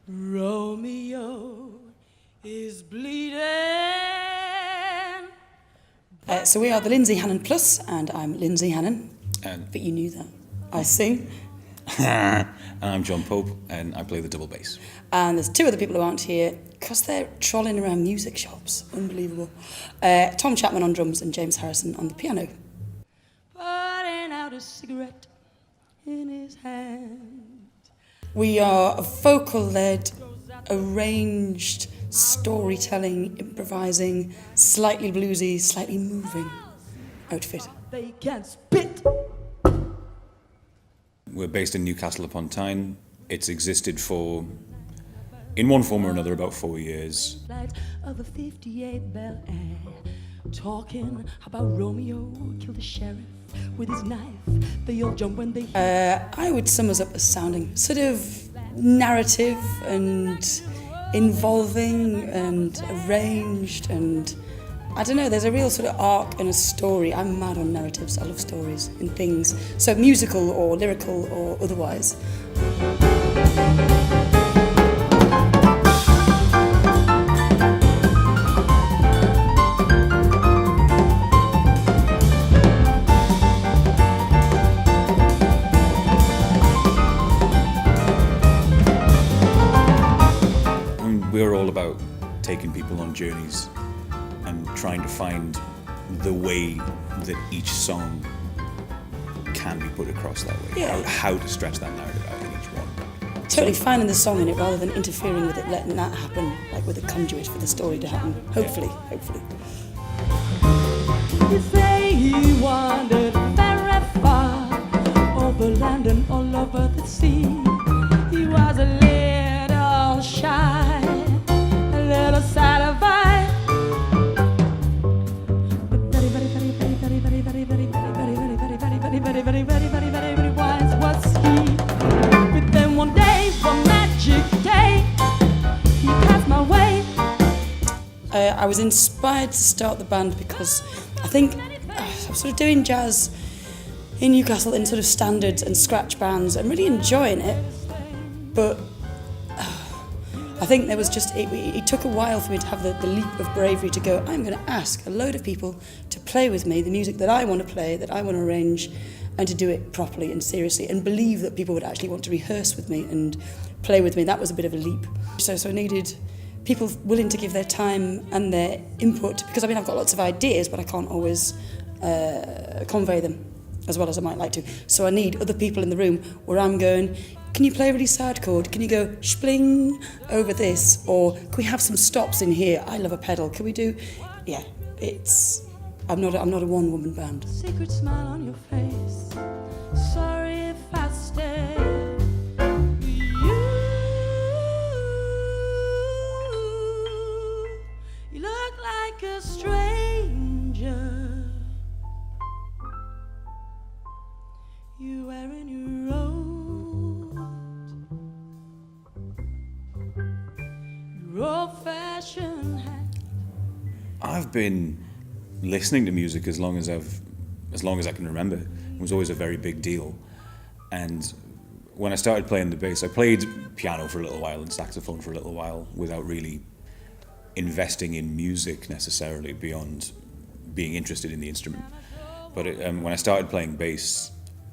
Romeo is bleeding. So we are the Lindsay Hannon Plus, and I'm Lindsay Hannon. But you knew that. I sing. And I'm John Pope, and I play the double bass. And there's two other people who aren't here because they're trolling around music shops. Unbelievable. Tom Chapman on drums and James Harrison on the piano. Putting out a cigarette in his hand. We are a vocal-led, arranged, storytelling, improvising, slightly bluesy, slightly moving outfit. They can spit. We're based in Newcastle upon Tyne. It's existed for, in one form or another, about 4 years. Of a 58 Bel Air, talking about Romeo killed the sheriff with his knife. They all jump when they. I would sum us up as sounding sort of narrative and involving and arranged, and I don't know, there's a real sort of arc and a story. I'm mad on narratives. I love stories in things, so musical or lyrical or otherwise. We're all about taking people on journeys and trying to find the way that each song can be put across that way. Yeah. How to stretch that narrative out in each one. Totally finding the song in it rather than interfering with it, letting that happen, like with a conduit for the story to happen. Hopefully. You say he wandered very far over land and all over the sea. He was a little shy, a little satisfied, but very wise was he. But then one day, one magic day, he passed my way. I was inspired to start the band because I think I was sort of doing jazz in Newcastle in sort of standards and scratch bands and really enjoying it, but I think there was just, it took a while for me to have the leap of bravery to go, I'm going to ask a load of people to play with me the music that I want to play, that I want to arrange, and to do it properly and seriously, and believe that people would actually want to rehearse with me and play with me. That was a bit of a leap. So I needed people willing to give their time and their input, because I've got lots of ideas, but I can't always convey them as well as I might like to. So I need other people in the room where I'm going, can you play a really sad chord? Can you go spling over this? Or can we have some stops in here? I love a pedal. Can we do? Yeah, I'm not a one-woman band. Secret smile on your face. Sorry if I stay. You look like a stranger. You wearing your old-fashioned hat. I've been listening to music as long as I can remember. It was always a very big deal. And when I started playing the bass, I played piano for a little while and saxophone for a little while without really investing in music necessarily beyond being interested in the instrument. But when I started playing bass,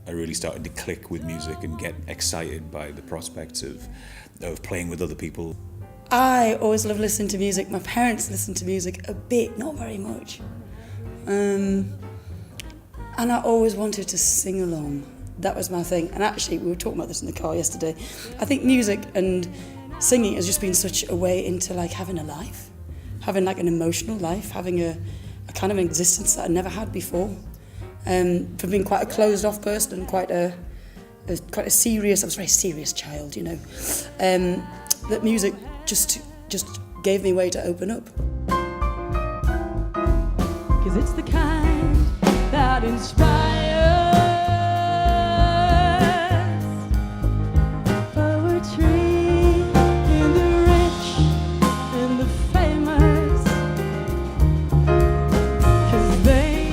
I really started to click with music and get excited by the prospects of playing with other people. I always love listening to music. My parents listen to music a bit, not very much. And I always wanted to sing along. That was my thing. And actually, we were talking about this in the car yesterday. I think music and singing has just been such a way into like having a life, having like an emotional life, having a kind of an existence that I never had before. For being quite a closed-off person and quite a serious, I was a very serious child, you know. That music just gave me a way to open up. 'Cause it's the kind that inspires poetry in the rich and the famous. 'Cause they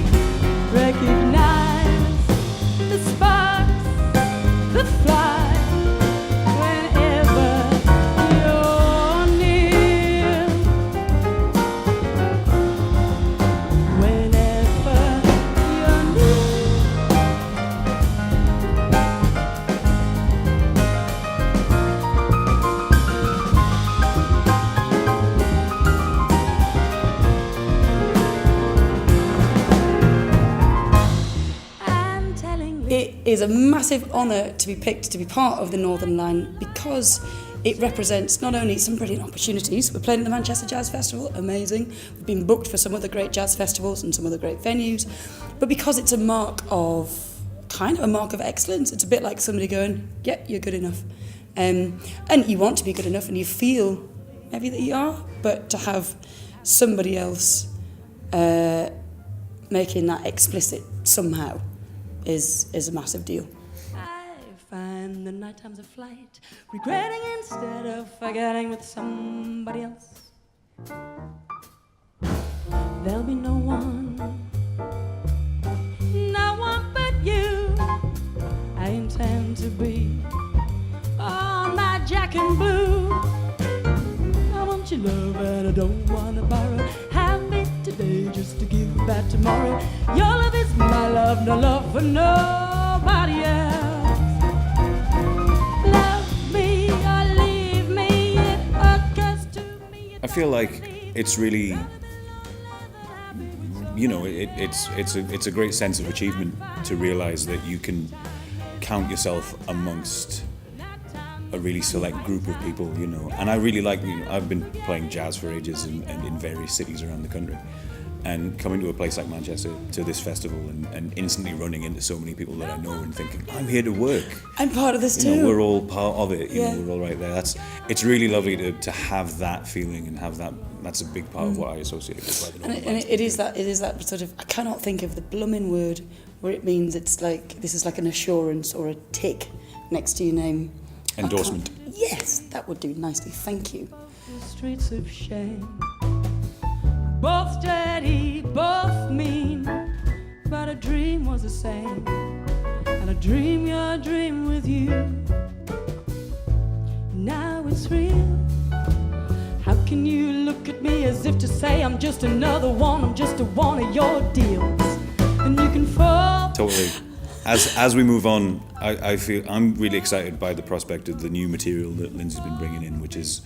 recognize the sparks that fly whenever you're is a massive honour to be picked to be part of the Northern Line because it represents not only some brilliant opportunities. We're playing at the Manchester Jazz Festival, amazing. We've been booked for some other great jazz festivals and some other great venues. But because it's a mark of, kind of a mark of excellence, it's a bit like somebody going, yeah, you're good enough. And you want to be good enough and you feel maybe that you are, but to have somebody else making that explicit somehow is a massive deal. Find the night time's a flight, regretting instead of forgetting with somebody else. There'll be no one but you. I intend to be on my jack and blue. I want your love and I don't want to borrow. Have it today just to give back tomorrow. Your love is my love, no love for nobody else. I feel like it's really, you know, it's a great sense of achievement to realise that you can count yourself amongst a really select group of people, you know. And I really like, you know, I've been playing jazz for ages and in various cities around the country. And coming to a place like Manchester, to this festival, and instantly running into so many people that I know and thinking, I'm here to work. I'm part of this too. You know, we're all part of it. You know, we're all right there. It's really lovely to have that feeling and have that. That's a big part of what I associate with. And it is that sort of. I cannot think of the blooming word where it means it's like this is like an assurance or a tick next to your name. Endorsement. Yes, that would do nicely. Thank you. The streets of shame. Both steady, both mean, but a dream was the same, and a dream, your dream with you. Now it's real. How can you look at me as if to say I'm just another one, I'm just a one of your deals, and you can fall. Totally. As we move on, I feel I'm really excited by the prospect of the new material that Lindsay's been bringing in, which is,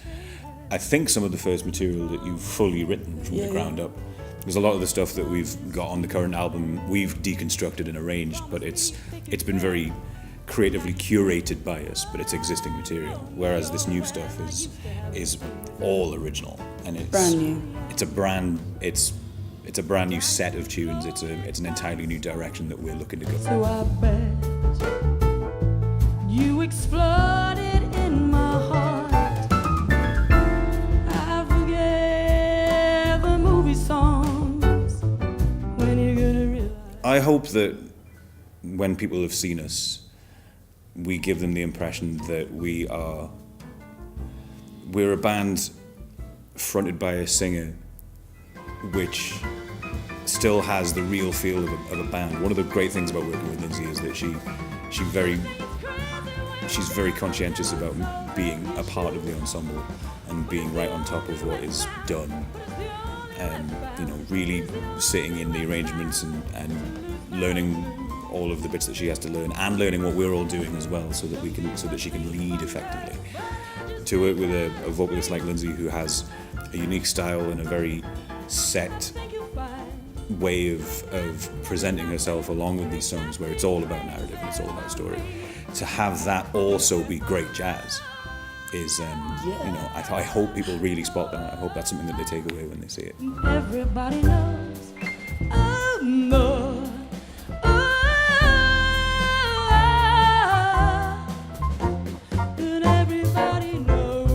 I think, some of the first material that you've fully written from the ground up. There's a lot of the stuff that we've got on the current album we've deconstructed and arranged, but it's been very creatively curated by us, but it's existing material. Whereas this new stuff is all original, and it's brand new. It's a brand new set of tunes. It's an entirely new direction that we're looking to go. So I bet you exploded in my heart. I hope that when people have seen us, we give them the impression that we're a band fronted by a singer which still has the real feel of a band. One of the great things about working with Lindsay is that she's very conscientious about being a part of the ensemble and being right on top of what is done. You know, really sitting in the arrangements and learning all of the bits that she has to learn, and learning what we're all doing as well, so that she can lead effectively. To work with a vocalist like Lindsay, who has a unique style and a very set way of presenting herself along with these songs, where it's all about narrative and it's all about story, to have that also be great jazz is, you know, I hope people really spot that. I hope that's something that they take away when they see it. Everybody knows, oh no, and everybody knows.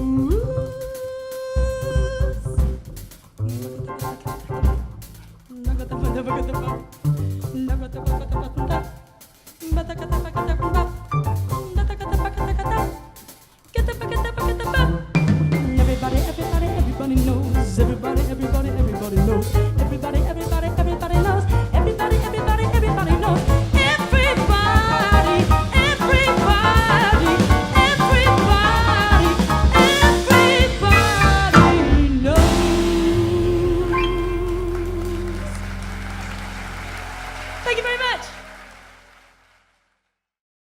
Everybody knows. Everybody knows. Everybody knows. Everybody knows. Thank you very much.